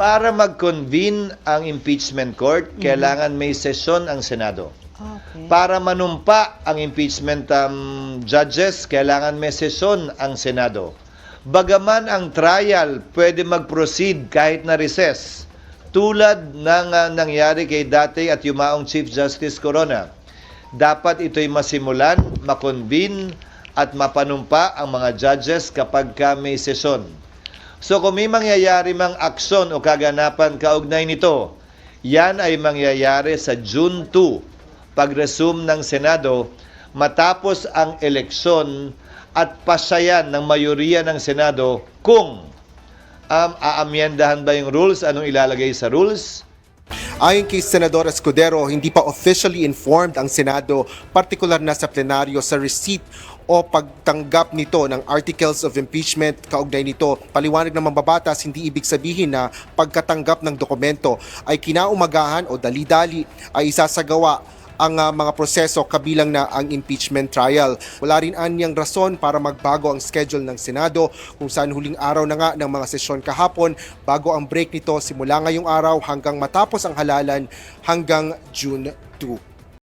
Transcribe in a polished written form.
Para mag-convene ang impeachment court, kailangan may sesyon ang Senado. Okay. Para manumpa ang impeachment judges, kailangan may sesyon ang Senado. Bagaman ang trial pwede mag-proceed kahit na recess, tulad ng nangyari kay dati at yumaong Chief Justice Corona. Dapat ito'y masimulan, makonvene at mapanumpa ang mga judges kapag may sesyon. So kung may mangyayari mang aksyon o kaganapan kaugnay nito, yan ay mangyayari sa June 2, pag-resume ng Senado, matapos ang eleksyon at pasayan ng mayoriya ng Senado kung aamyendahan ba yung rules, anong ilalagay sa rules. Ayon kay Senador Escudero, hindi pa officially informed ang Senado, partikular na sa plenaryo, sa receipt o pagtanggap nito ng articles of impeachment kaugnay nito. Paliwanag ng mambabatas, hindi ibig sabihin na pagkatanggap ng dokumento ay kinaumagahan o dali-dali ay isasagawa ang mga proseso kabilang na ang impeachment trial. Wala rin anyang rason para magbago ang schedule ng Senado kung saan huling araw na nga ng mga sesyon kahapon bago ang break nito simula ngayong araw hanggang matapos ang halalan hanggang June 2.